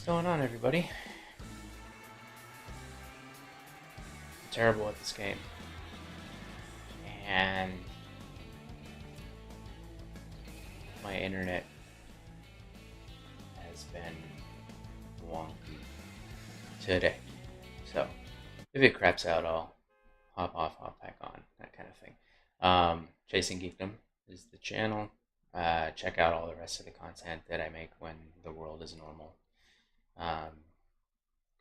What's going on, everybody? I'm terrible at this game. And my internet has been wonky today. So, if it craps out, I'll hop off, hop back on, that kind of thing. Chasing Geekdom is the channel. Check out all the rest of the content that I make when the world is normal.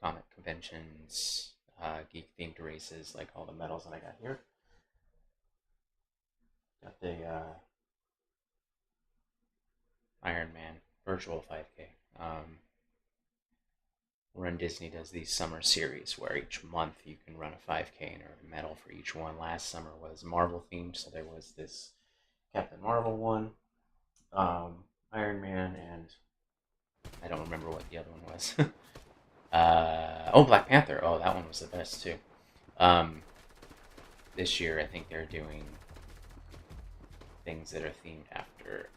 Comic conventions, geek-themed races, like all the medals that I got here. Got the Iron Man virtual 5K. Run Disney does these summer series where each month you can run a 5K and earn a medal for each one. Last summer was Marvel themed, so there was this Captain Marvel one, Iron Man, and I don't remember what the other one was. Black Panther. Oh, that one was the best too. This year, I think they're doing things that are themed after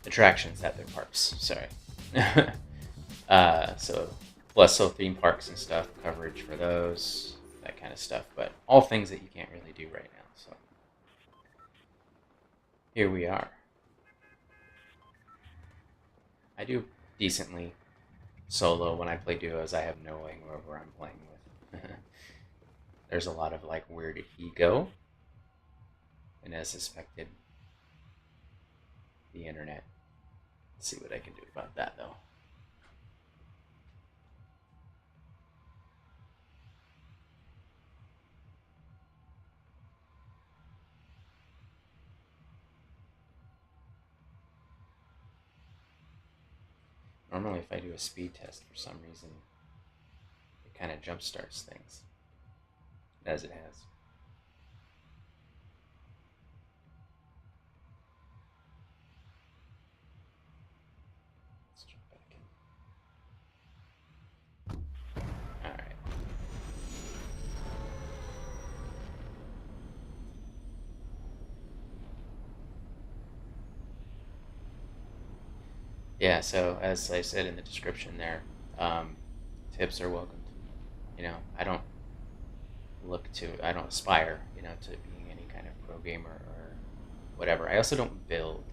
attractions at their parks. Sorry. So theme parks and stuff, coverage for those, that kind of stuff. But all things that you can't really do right now. So here we are. I do decently solo. When I play duos, I have no idea whoever I'm playing with. There's a lot of like, where did he go? And as suspected, the internet. Let's see what I can do about that though. Normally if I do a speed test for some reason, it kind of jump starts things, as it has. Let's jump back in. Alright. Yeah, so as I said in the description there, tips are welcomed. I don't I don't aspire, to being any kind of pro gamer or whatever. I also don't build,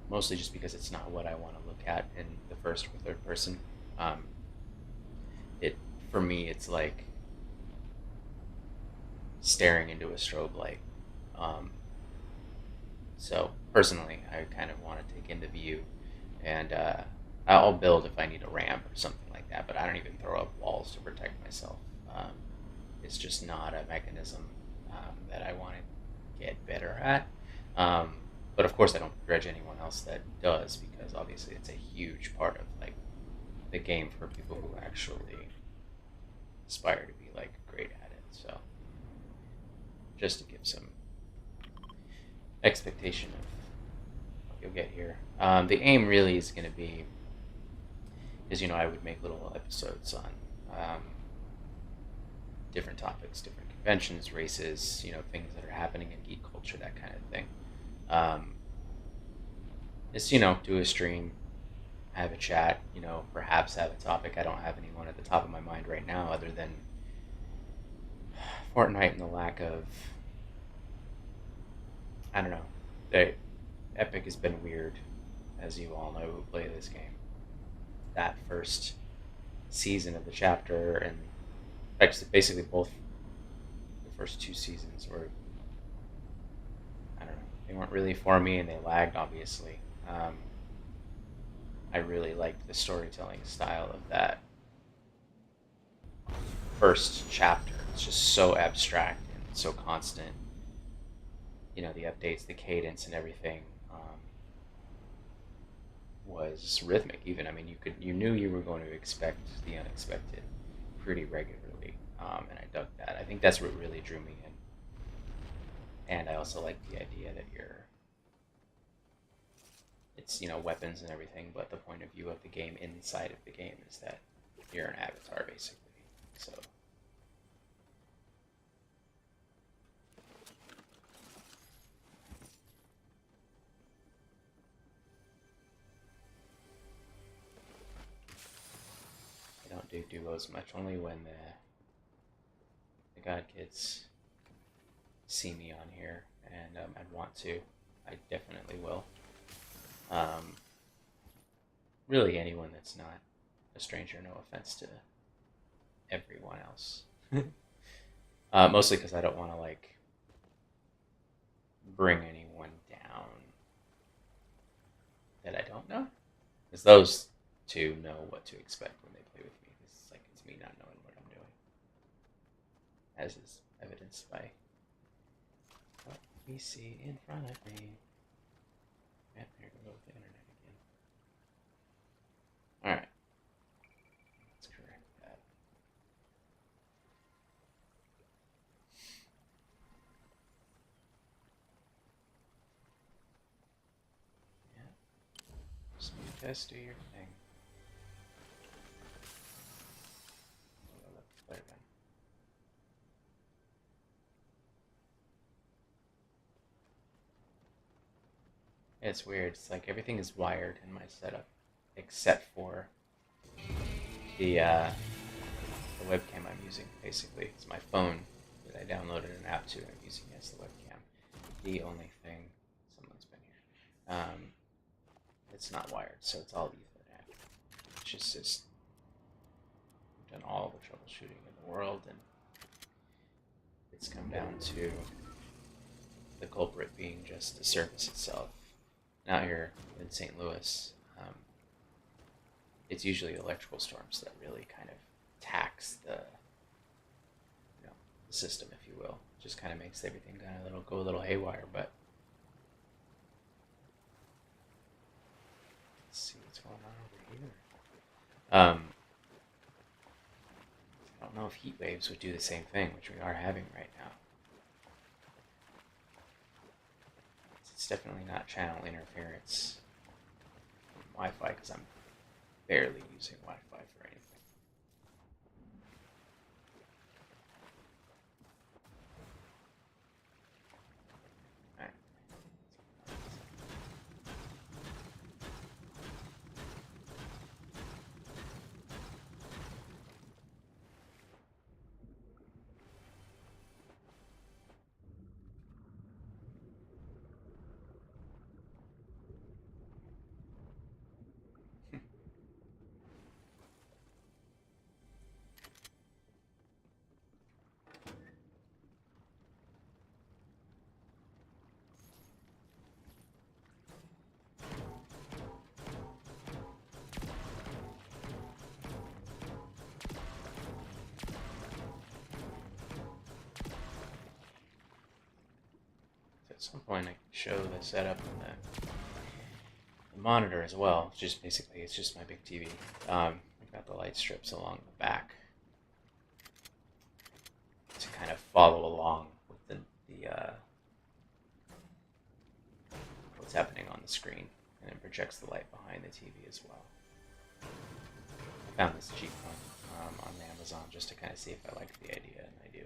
mostly just because it's not what I want to look at in the first or third person. Um, it For me, it's like staring into a strobe light. Um, so personally, I kind of want to take in the view, and I'll build if I need a ramp or something like that. But I don't even throw up walls to protect myself. Um, it's just not a mechanism that I want to get better at. Um, but of course, I don't grudge anyone else that does, because obviously it's a huge part of like the game for people who actually aspire to be like great at it. So just to give some expectation of what you'll get here. The aim really is going to be is I would make little episodes on different topics, different conventions, races, things that are happening in geek culture, that kind of thing. Just do a stream, have a chat, perhaps have a topic. I don't have anyone at the top of my mind right now other than Fortnite and the lack of, I don't know. Epic has been weird, as you all know who play this game. That first season of the chapter, and actually basically both the first two seasons were, I don't know, they weren't really for me, and they lagged, obviously. I really liked the storytelling style of that first chapter. It's just so abstract and so constant. The updates, the cadence, and everything was rhythmic. Even, I mean, you knew you were going to expect the unexpected pretty regularly, and I dug that. I think that's what really drew me in. And I also like the idea that it's weapons and everything, but the point of view of the game inside of the game is that you're an avatar basically. So as much. Only when the God kids see me on here and want to, I definitely will. Um, really, anyone that's not a stranger. No offense to everyone else. Mostly because I don't want to like bring anyone down that I don't know, because those two know what to expect when they play with me. It's me not knowing what I'm doing, as is evidenced by what we see in front of me. Yep, here we go with the internet again. All right, let's correct that. Yeah, speed test, do your thing. Flare gun. It's weird. It's like everything is wired in my setup, except for the uh, the webcam I'm using. Basically, it's my phone that I downloaded an app to, and I'm using as the webcam. The only thing, someone's been here. It's not wired, so it's all Ethernet. It's just I've done all the troubleshooting in the world, and it's come down to the culprit being just the service itself. And out here in St. Louis, it's usually electrical storms that really kind of tax the system, if you will. It just kind of makes everything kind of go a little haywire. But let's see what's going on over here. I don't know if heat waves would do the same thing, which we are having right now. It's definitely not channel interference from Wi-Fi, because I'm barely using Wi-Fi for anything. Alright. At some point I can show the setup on the monitor as well. It's just my big TV. I've got the light strips along the back to kind of follow along with the what's happening on the screen, and it projects the light behind the TV as well. I found this cheap one on Amazon just to kind of see if I liked the idea, and I do.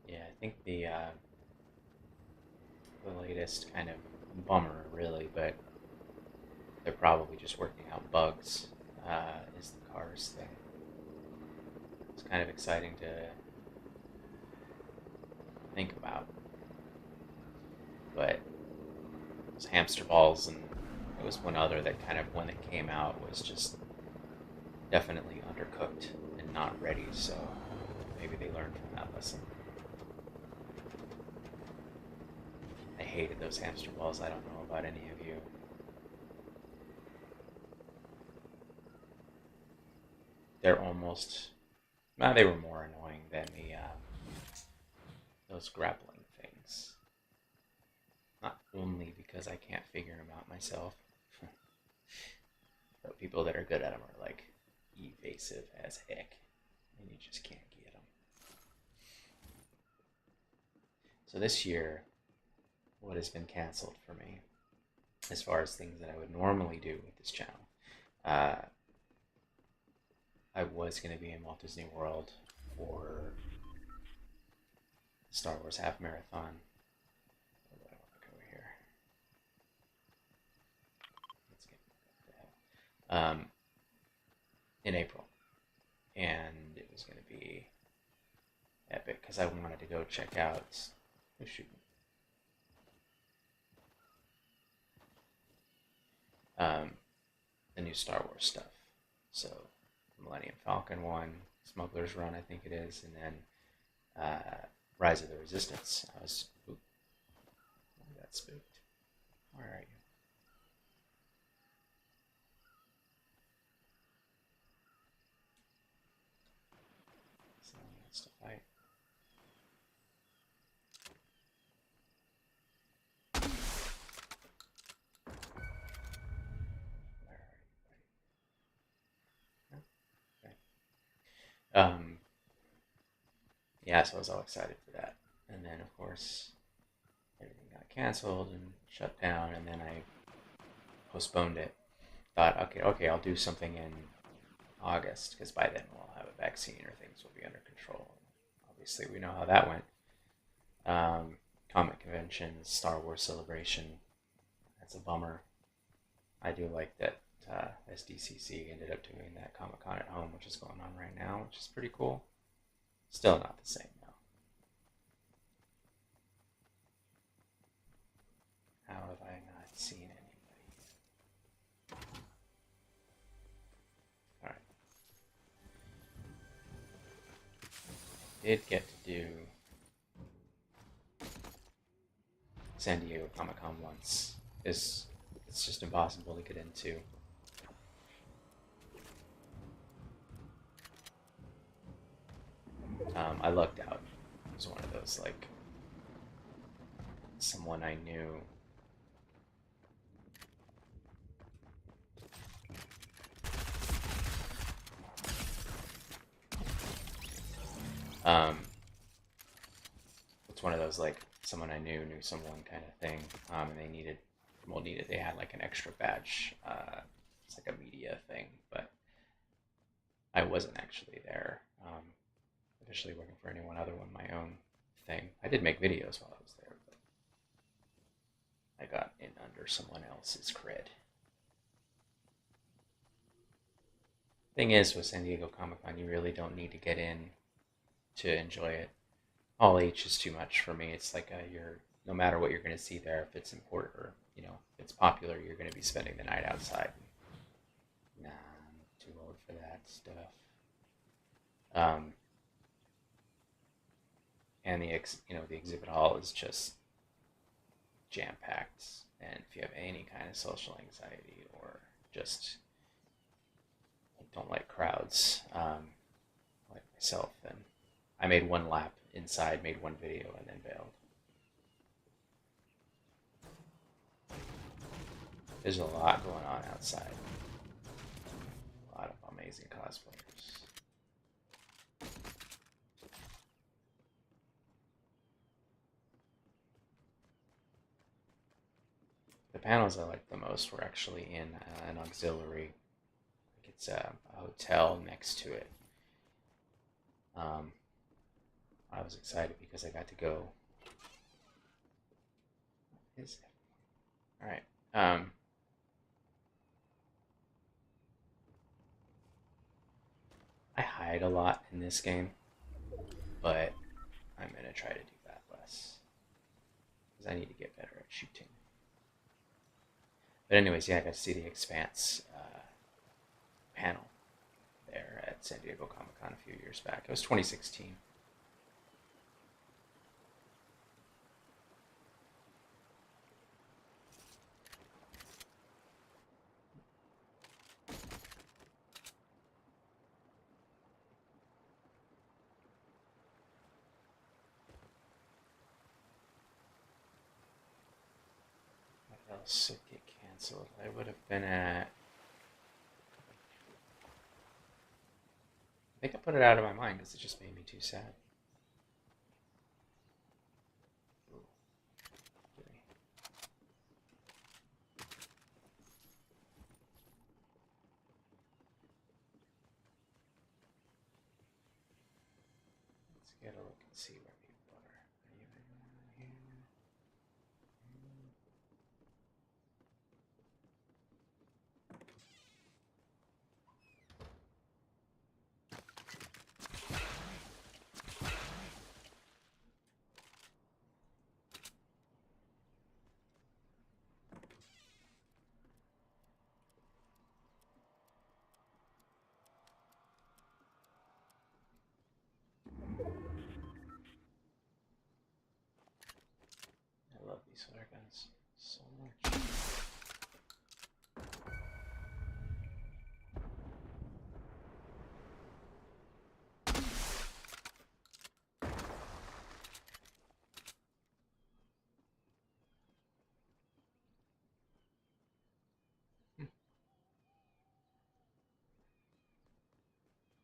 Yeah, I think the latest kind of bummer, really, but they're probably just working out bugs, is the cars thing. It's kind of exciting to think about, but those hamster balls, and there was one other that kind of, when it came out, was just definitely undercooked and not ready, so maybe they learned from that lesson. I hated those hamster balls. I don't know about any of you. they're almost, nah, they were more annoying than the those grappling things. Not only because I can't figure them out myself, but people that are good at them are like evasive as heck, and you just can't get them. So this year, what has been canceled for me, as far as things that I would normally do with this channel, I was going to be in Walt Disney World for the Star Wars Half Marathon. Where do I want to go here? Let's get what the hell. In April, and it was going to be epic because I wanted to go check out. Oh shoot. The new Star Wars stuff. So, Millennium Falcon one, Smuggler's Run, I think it is, and then Rise of the Resistance. I was spooked. I got spooked. Where are you? Someone wants to fight. Where are you, buddy? No? Okay. Yeah, so I was all excited for that. And then, of course, everything got canceled and shut down, and then I postponed it. Thought, okay, I'll do something in August, because by then we'll have a vaccine or things will be under control. Obviously, we know how that went. Comic conventions, Star Wars Celebration. That's a bummer. I do like that SDCC ended up doing that Comic-Con at home, which is going on right now, which is pretty cool. Still not the same, though. How have I not seen anybody? Alright. I did get to do San Diego Comic-Con once. It's just impossible to get into. I lucked out. It was one of those, like, someone I knew. It's one of those, like, someone I knew someone kind of thing, and they had like an extra badge. It's like a media thing, but I wasn't actually there. Officially working for anyone other than my own thing. I did make videos while I was there, but I got in under someone else's cred. Thing is, with San Diego Comic-Con, you really don't need to get in to enjoy it. All H is too much for me. It's like you're, no matter what you're going to see there, if it's important or if it's popular, you're going to be spending the night outside. Nah, I'm too old for that stuff. And the exhibit hall is just jam packed. And if you have any kind of social anxiety or just don't like crowds, like myself, then I made one lap inside, made one video, and then bailed. There's a lot going on outside. A lot of amazing cosplayers. The panels I liked the most were actually in an auxiliary. It's a hotel next to it. I was excited because I got to go. What is it? All right. I hide a lot in this game, but I'm gonna try to do that less because I need to get better at shooting. But anyways, yeah, I got to see the Expanse panel there at San Diego Comic-Con a few years back. It was 2016. else would get canceled? I would have been at. I think I put it out of my mind because it just made me too sad. Ooh, really. Let's get a look and see where people are. Are you anyone here? I love these flare guns so much.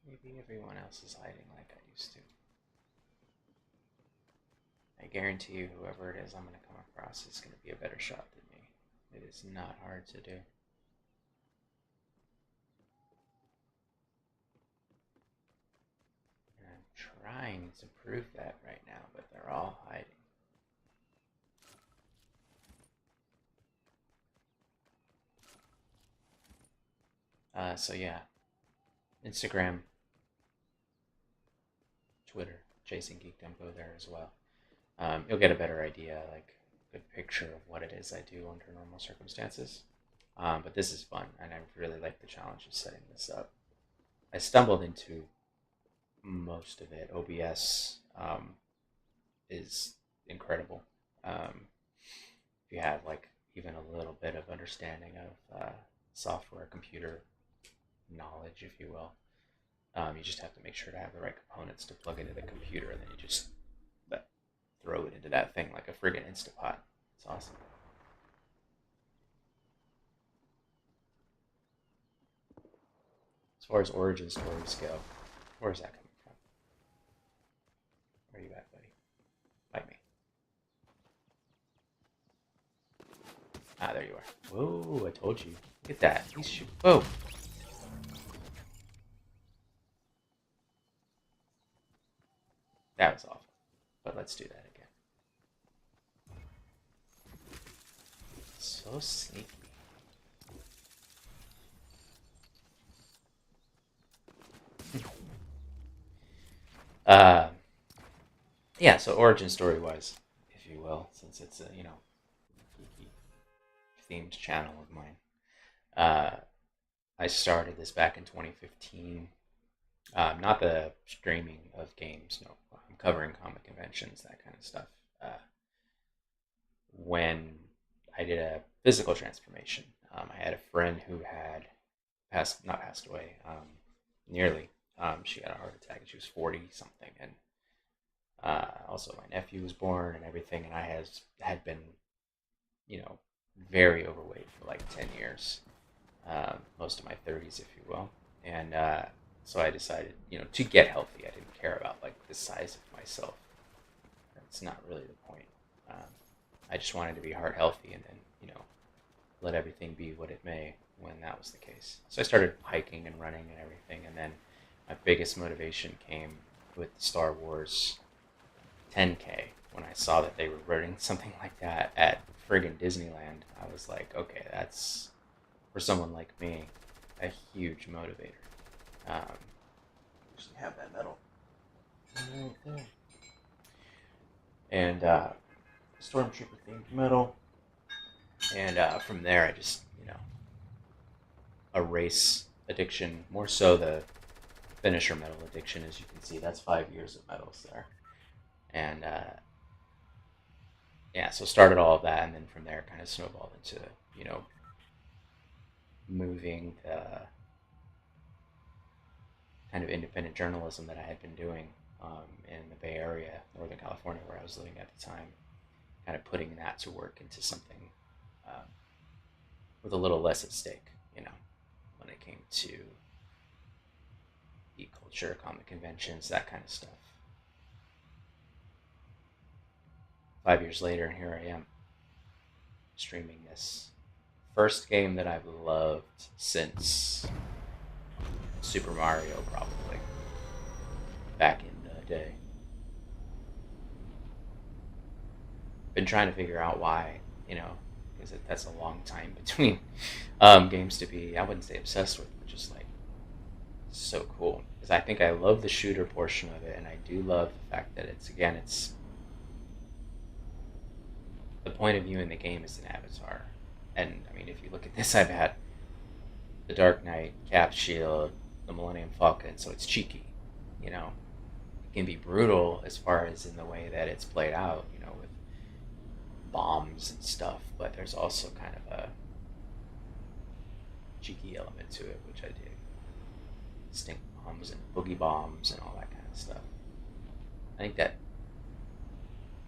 Maybe everyone else is hiding like I used to. I guarantee you, whoever it is I'm going to come across is going to be a better shot than me. It is not hard to do. And I'm trying to prove that right now, but they're all hiding. So yeah, Instagram, Twitter, Chasing Geekdom, go there as well. You'll get a better idea, like a good picture of what it is I do under normal circumstances. But this is fun, and I really like the challenge of setting this up. I stumbled into most of it. OBS is incredible. If you have like even a little bit of understanding of software, computer knowledge, if you will, you just have to make sure to have the right components to plug into the computer, and then you just throw it into that thing like a friggin' Instapot. It's awesome. As far as origin stories go, where's that coming from? Where are you at, buddy? Bite me. Ah, there you are. Whoa, I told you. Look at that. He's shooting. Whoa. That was awful. But let's do that again. So sneaky. uh, yeah, so origin story wise, if you will, since it's a, geeky themed channel of mine. I started this back in 2015. Not the streaming of games, no. I'm covering comic conventions, that kind of stuff. When I did a physical transformation, I had a friend who had not passed away, nearly. She had a heart attack and she was 40 something. And also my nephew was born and everything. And I had been, very overweight for like 10 years, most of my 30s, if you will. And so I decided, to get healthy. I didn't care about like the size of myself. That's not really the point. Um, I just wanted to be heart healthy and then, let everything be what it may when that was the case. So I started hiking and running and everything. And then my biggest motivation came with the Star Wars 10K. When I saw that they were running something like that at friggin' Disneyland, I was like, okay, that's, for someone like me, a huge motivator. Actually have that medal right there. And Stormtrooper themed medal. And from there, I just, a race addiction, more so the finisher medal addiction, as you can see. That's 5 years of medals there. And yeah, so started all of that, and then from there, kind of snowballed into, moving the kind of independent journalism that I had been doing in the Bay Area, Northern California, where I was living at the time, kind of putting that to work into something with a little less at stake, you know, when it came to geek culture, comic conventions, that kind of stuff. 5 years later, and here I am streaming this first game that I've loved since Super Mario, probably back in the day. Been trying to figure out why, you know, because that's a long time between games to be, I wouldn't say obsessed with, but just like so cool. Because I think I love the shooter portion of it, and I do love the fact that it's, again, it's the point of view in the game is an avatar. And I mean, if you look at this, I've had the Dark Knight, Cap Shield, the Millennium Falcon, so it's cheeky, you know. It can be brutal as far as in the way that it's played out, you know, with bombs and stuff, but there's also kind of a cheeky element to it, which I dig. Stink bombs and boogie bombs and all that kind of stuff. I think that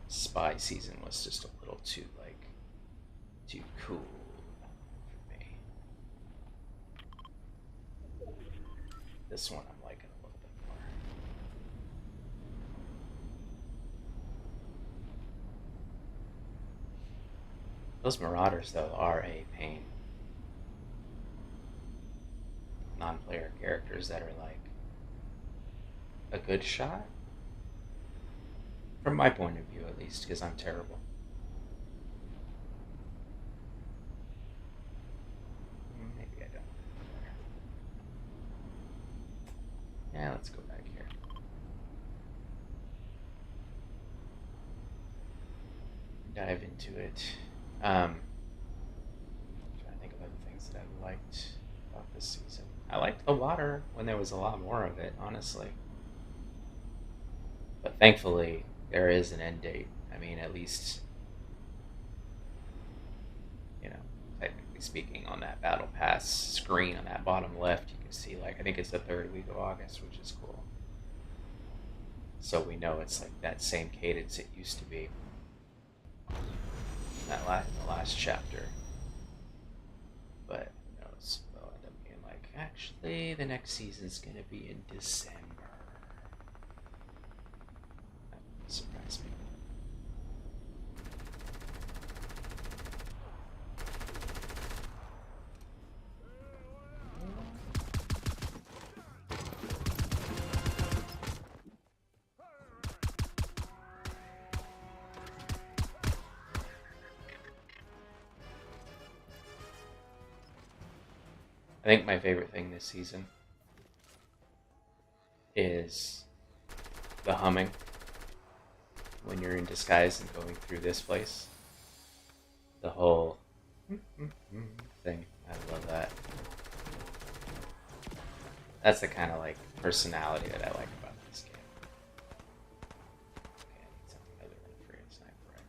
spy season was just a little too, like, too cool for me. This one I'm liking a little bit more. Those Marauders, though, are a pain. Non-player characters that are like a good shot, from my point of view at least, because I'm terrible. Maybe I don't. Yeah, let's go back here. Dive into it. Trying to think of other things that I liked about this season. I liked the water when there was a lot more of it, honestly. But thankfully, there is an end date. I mean, at least, you know, technically speaking, on that Battle Pass screen on that bottom left, you can see, like, I think it's the third week of August, which is cool. So we know it's like that same cadence it used to be. The last chapter. But who knows? They'll end up being like, actually, the next season's gonna be in December. That would surprise me. I think my favorite thing this season is the humming when you're in disguise and going through this place. The whole thing. I love that. That's the kind of like personality that I like about this game. Okay, I need something other than a free sniper rifle.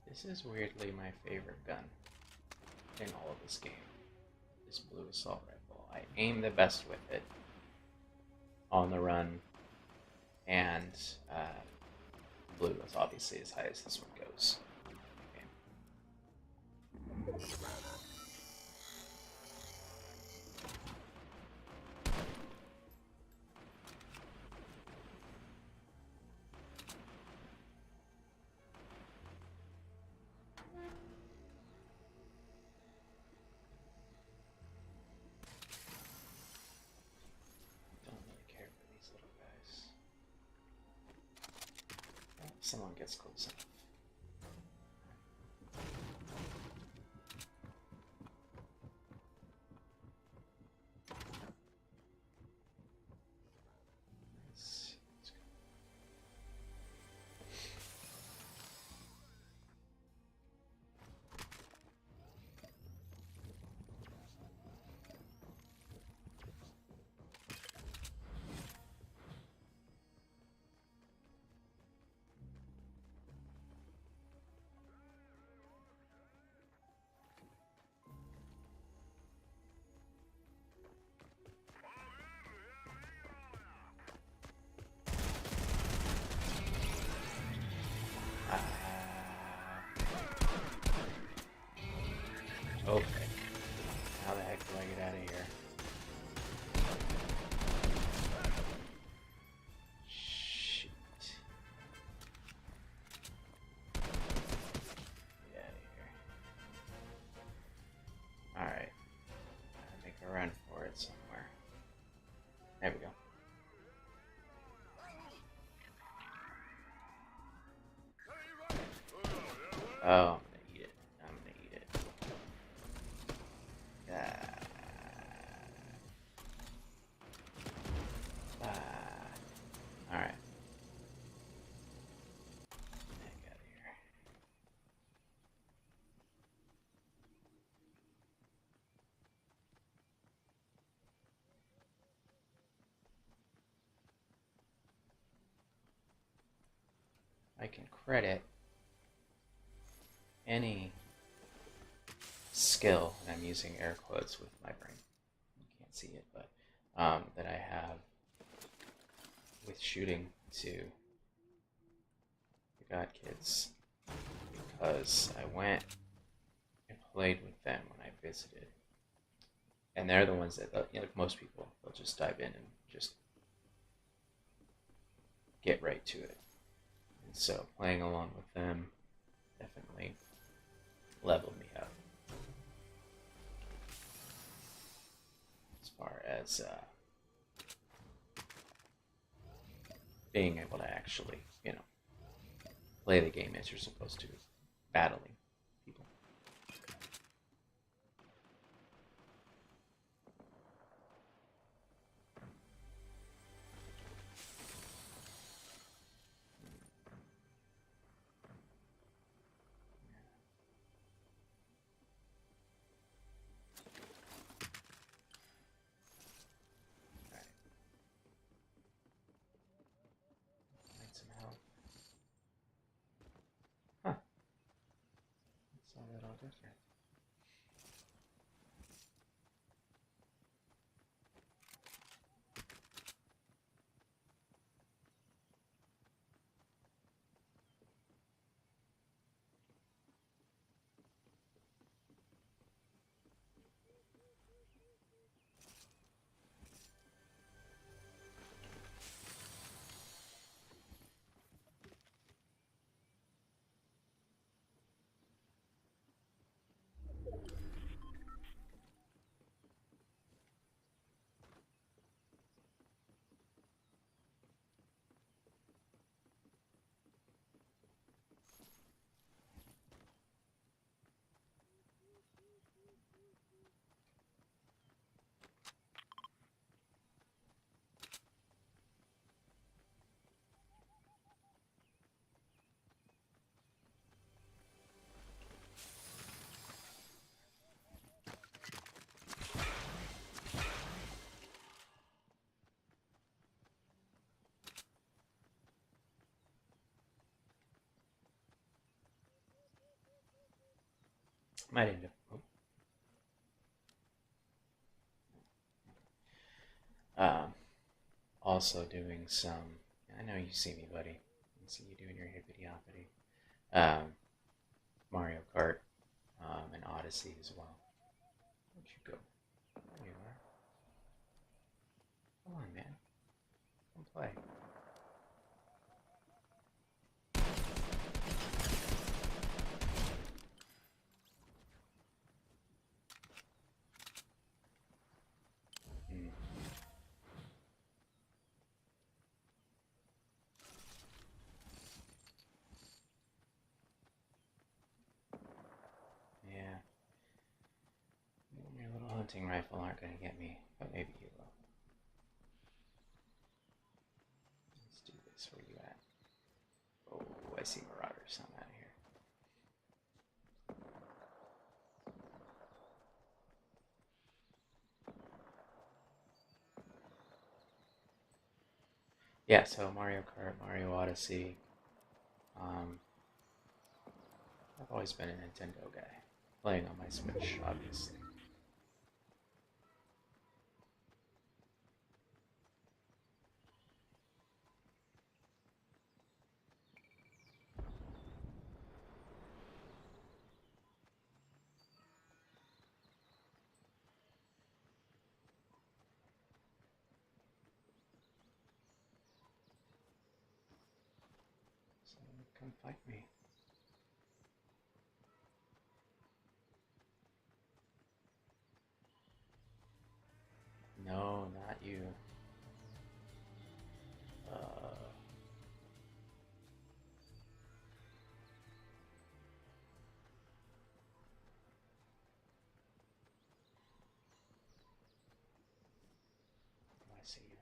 This is weirdly my favorite gun in all of this game. This blue assault rifle. I aim the best with it on the run, and blue is obviously as high as this one goes. Okay. Don't really care for these someone gets close enough. Nice. Let's go. Okay. How the heck do I get out of here? Shoot. Get out of here. Alright. Gotta make a run for it somewhere. There we go. Oh, I'm gonna eat it. I'm gonna eat it. Alright. Heck out of here. I can credit any skill, and I'm using air quotes with my brain. You can't see it, but that I have with shooting to the God Kids, because I went and played with them when I visited, and they're the ones that, like most people, they'll just dive in and just get right to it. And so playing along with them definitely leveled me up as far as being able to actually, play the game as you're supposed to, battling people. Alright. Need some help. Huh. It's not that all different. Might end up. Also doing some. I know you see me, buddy. I see you doing your hippity hoppity. Mario Kart, and Odyssey as well. Where'd you go? There you are. Come on, man. Come play. hunting rifle aren't going to get me, but maybe you will. Let's do this. Where you at? Oh, I see marauders. I'm out of here. Yeah, so Mario Kart, Mario Odyssey. Um, I've always been a Nintendo guy, playing on my Switch, obviously. So come fight me. No, not you. Uh, I see you.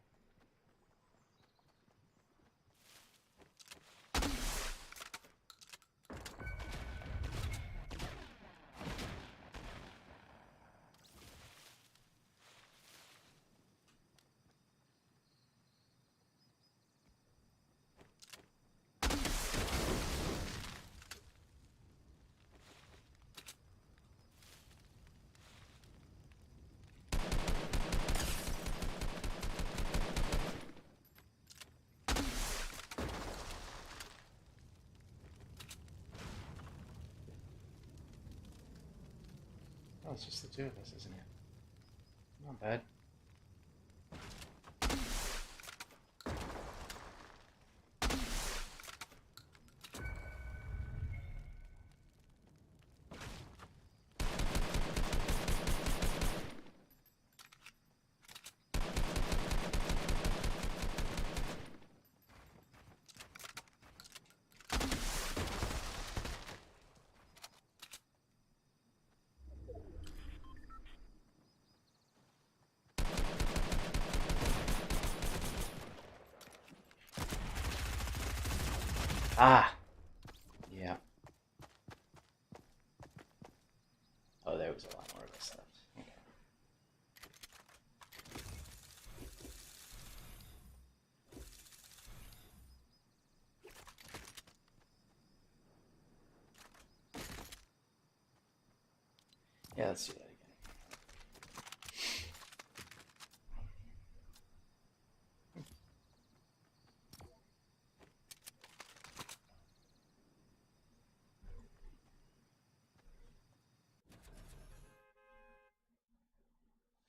Oh, it's just the two of us, isn't it? Not bad. Ah! Yeah. Oh, there was a lot more of us left. Okay. Yeah, let's do that again.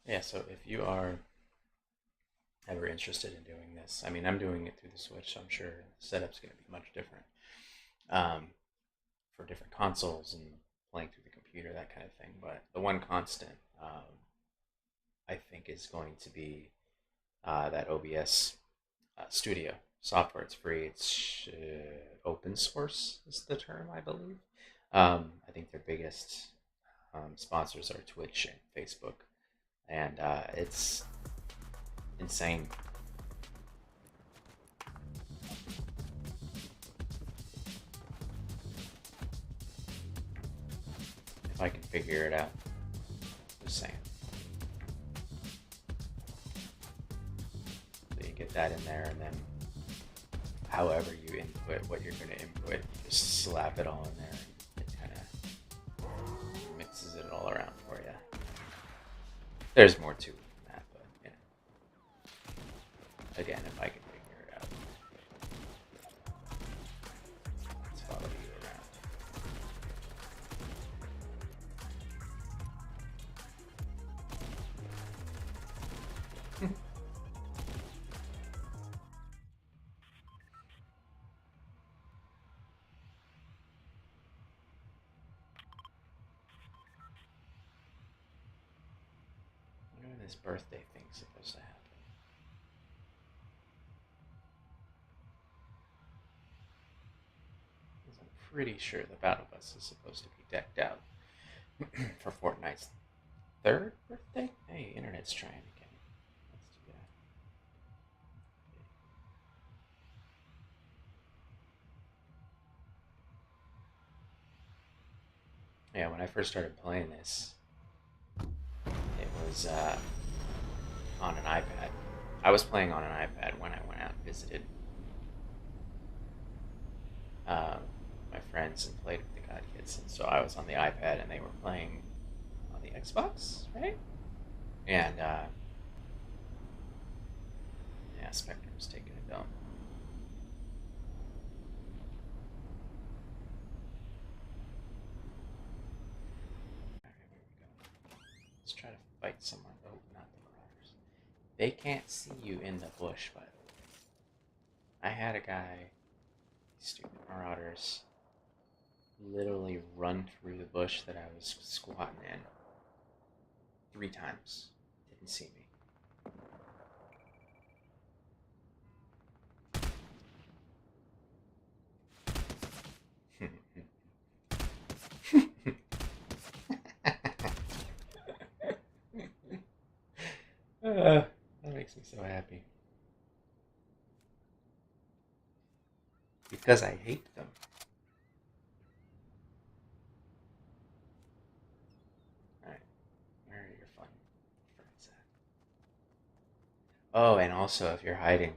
Yeah, so if you are ever interested in doing this, I mean, I'm doing it through the Switch, so I'm sure the setup's going to be much different um, for different consoles and playing through the computer, that kind of thing. But the one constant, I think, is going to be that OBS Studio software. It's free. It's open source is the term, I believe. I think their biggest sponsors are Twitch and Facebook, and it's insane. If I can figure it out, just saying. So you get that in there, and then however you input what you're going to input, you just slap it all in there, and it kind of mixes it all around for you. There's more to it than that, but you know, again, if I can figure it out, let's follow you around. When this birthday thing's supposed to happen? Because I'm pretty sure the battle bus is supposed to be decked out for Fortnite's third birthday? Hey, internet's trying again. Let's do that. Yeah, when I first started playing this, it was on an iPad. I was playing on an iPad when I went out and visited uh, my friends and played with the God Kids. And so I was on the iPad and they were playing on the Xbox, right? And yeah, Spectrum's taking a dump. Alright, here we go. Let's try to fight someone. Oh, not the Marauders. They can't see you in the bush, by the way. I had a guy, stupid Marauders, literally run through the bush that I was squatting in 3 times. Didn't see me. That makes me so happy. Because I hate them. Alright, where are your fun friends at? Oh, and also if you're hiding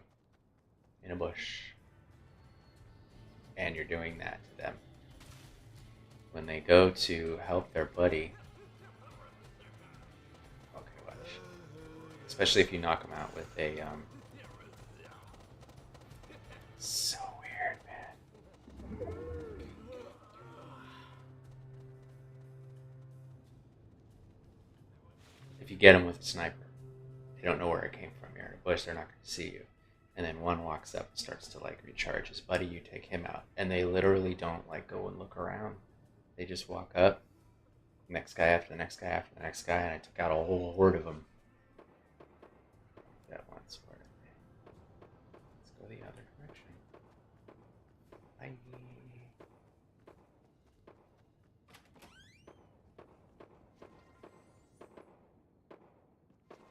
in a bush and you're doing that to them, when they go to help their buddy, okay, watch. Especially if you knock them out with a, so weird, man. If you get them with a sniper, they don't know where it came from. You're in a bush, they're not going to see you. And then one walks up and starts to like recharge his buddy, you take him out. And they literally don't like go and look around. They just walk up, next guy after the next guy after the next guy, and I took out a whole horde of them. That once where let's go the other direction. Bye.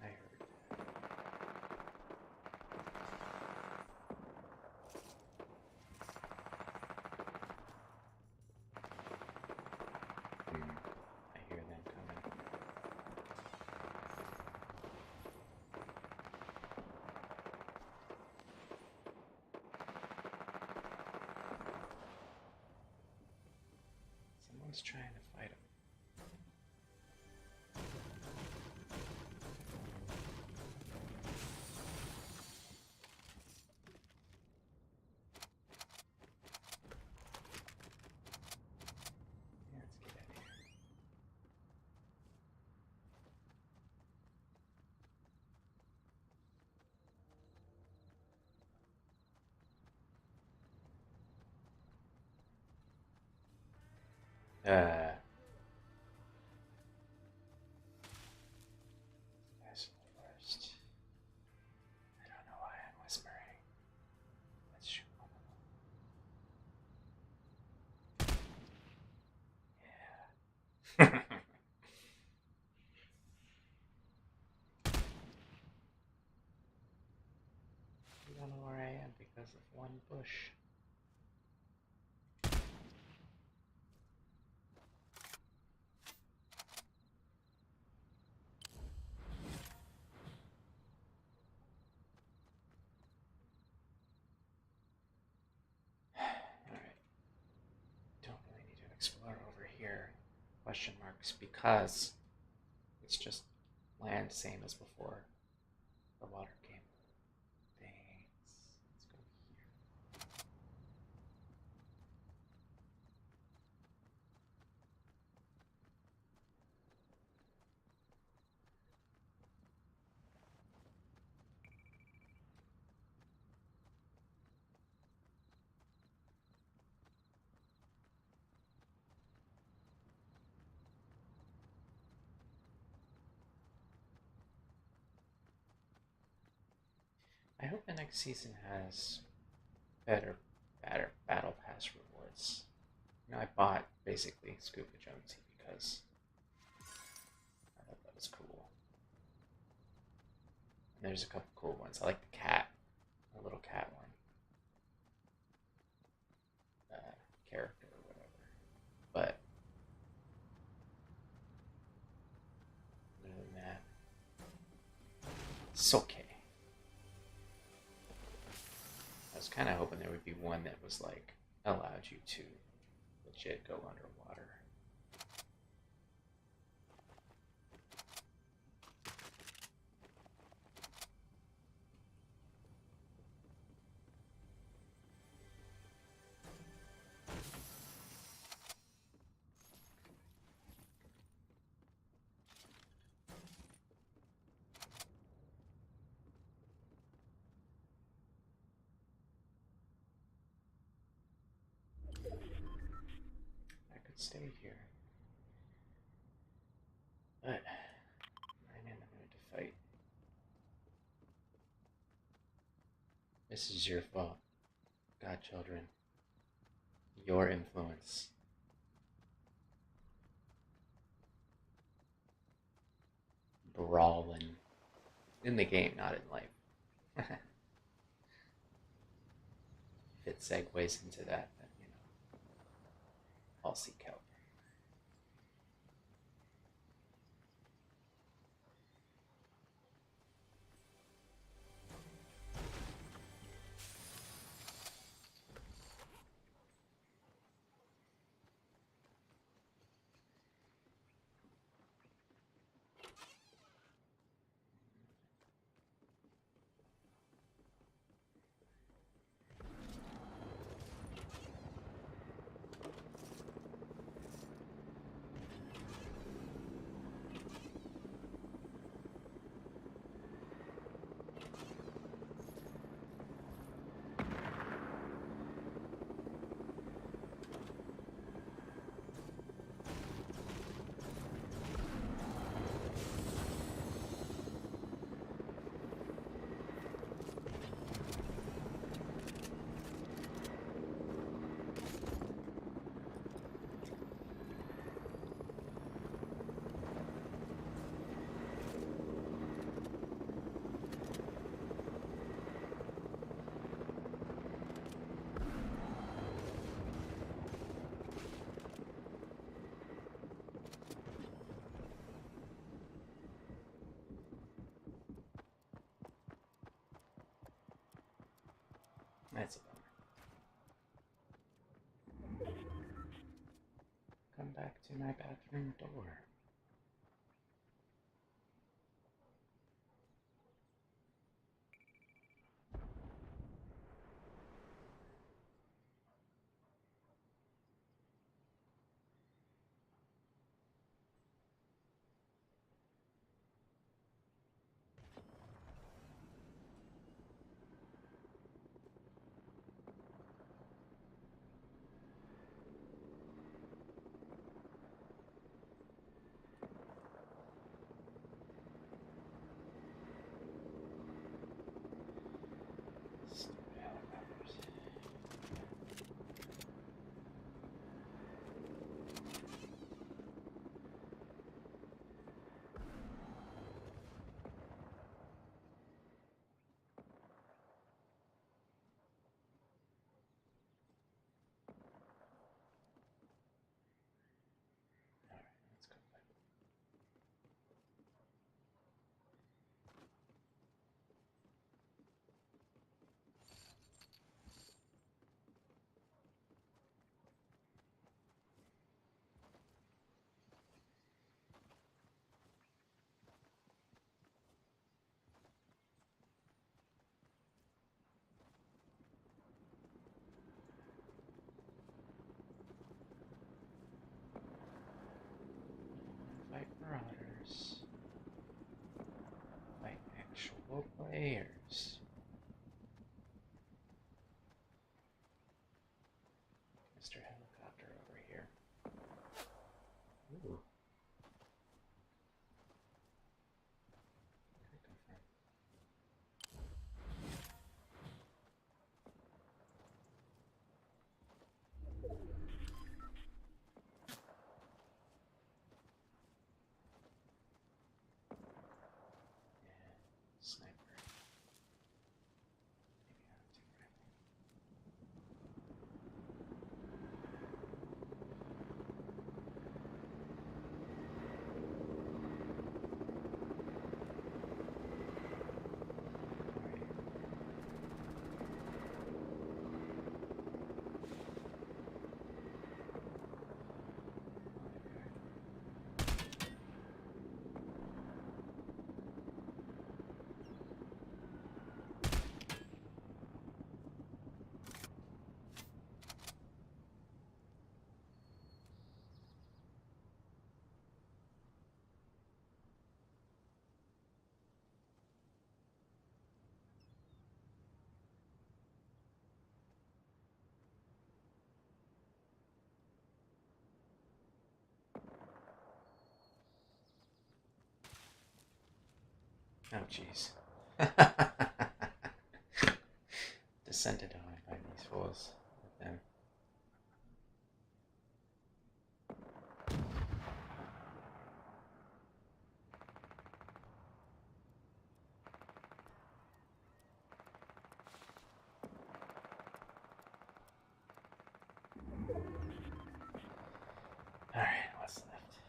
I heard. I hear them coming. Someone's trying to fight him. Yeah, let's get out of here. That's the worst. I don't know why I'm whispering. Let's shoot one of them. Yeah. You don't know where I am because of one bush. Alright. Don't really need to explore over here. Question marks because it's just land same as before. The water came. Thanks. Let's go here. I hope the next season has better battle pass rewards. You know, I bought basically Scuba Jonesy because I love the was cool. And there's a couple cool ones. I like the cat, the little cat one. Character or whatever. But other than that, it's okay. I was kind of hoping there would be one that was like allowed you to legit go underwater. I could stay here. But I'm in the mood to fight. This is your fault, godchildren. Your influence. Brawling. In the game, not in life. If it segues into that, then, I'll seek help. That's a bummer. Come back to my bathroom door. Fight marauders. Fight actual players. Mr. Helicopter over here. Ooh. Where'd it come from? Oh, jeez. Descended on by these fools. With them. Alright, what's left?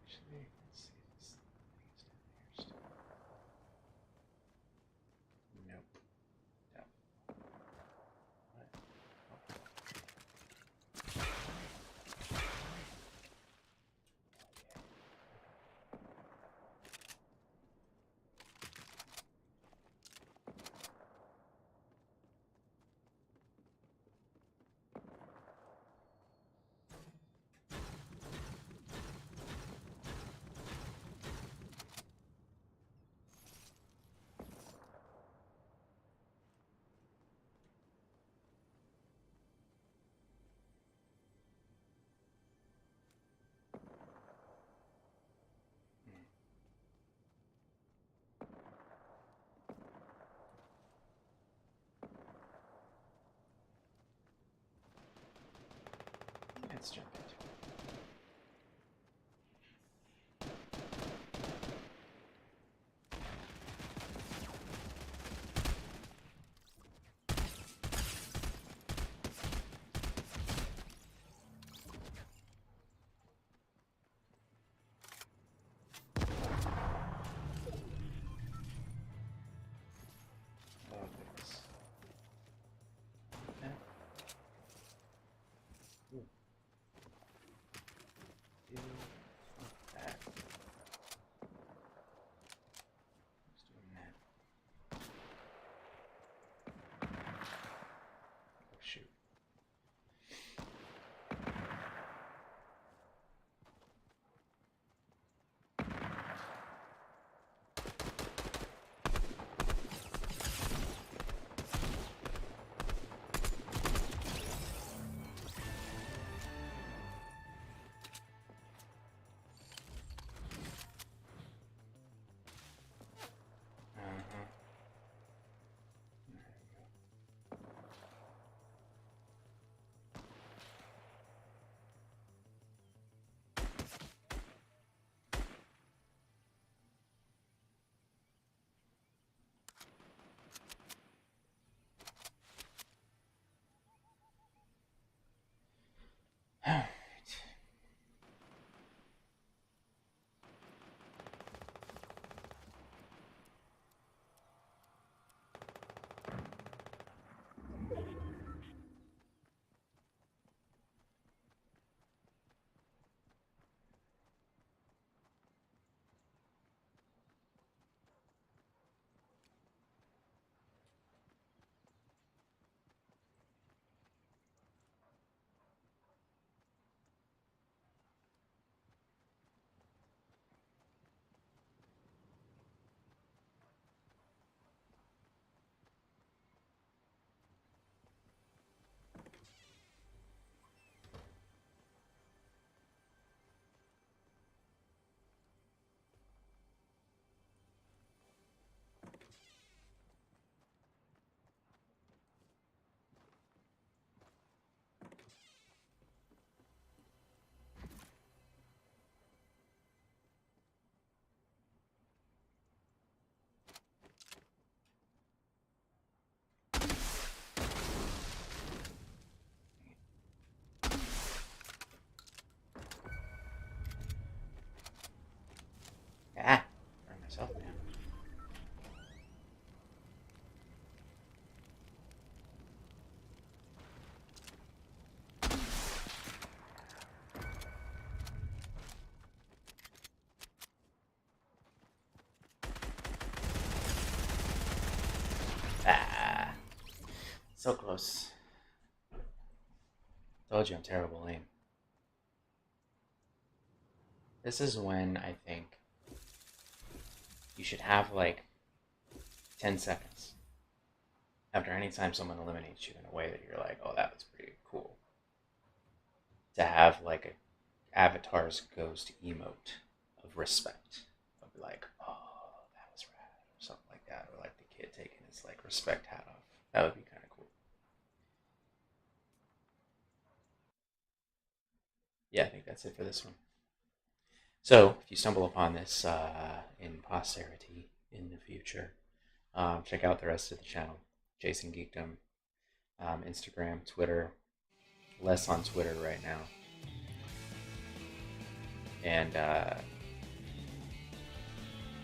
Actually, let's see if this thing is down here still. Nope. No. What? Let's jump into it. Oh, goodness. Okay. Ooh. Do that. Who's doing that? Oh, shoot. Uh-huh. There we go. Alright. Ah! Burn myself down. Ah! So close. Told you I'm terrible aim. This is when I think you should have like 10 seconds after any time someone eliminates you in a way that you're like, oh, that was pretty cool. to have like a avatar's ghost emote of respect. I'll be like, oh, that was rad, or something like that, or like the kid taking his like respect hat off. That would be kind of cool. Yeah, I think that's it for this one. So, if you stumble upon this in posterity in the future, check out the rest of the channel. Jason Geekdom, Instagram, Twitter. Less on Twitter right now. And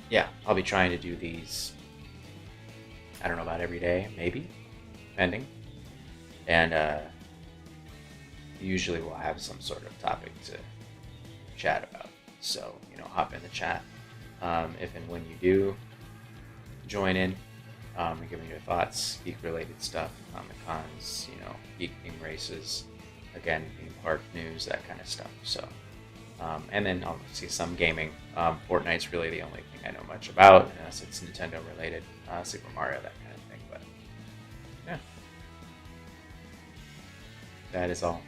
yeah, I'll be trying to do these, I don't know, about every day, maybe, depending. And usually we'll have some sort of topic to chat about. So, hop in the chat. If and when you do join in, and give me your thoughts, geek-related stuff, comic cons, geek theme races, again, theme park news, that kind of stuff. So, and then obviously some gaming. Fortnite's really the only thing I know much about, unless it's Nintendo related, Super Mario, that kind of thing. But yeah, that is all.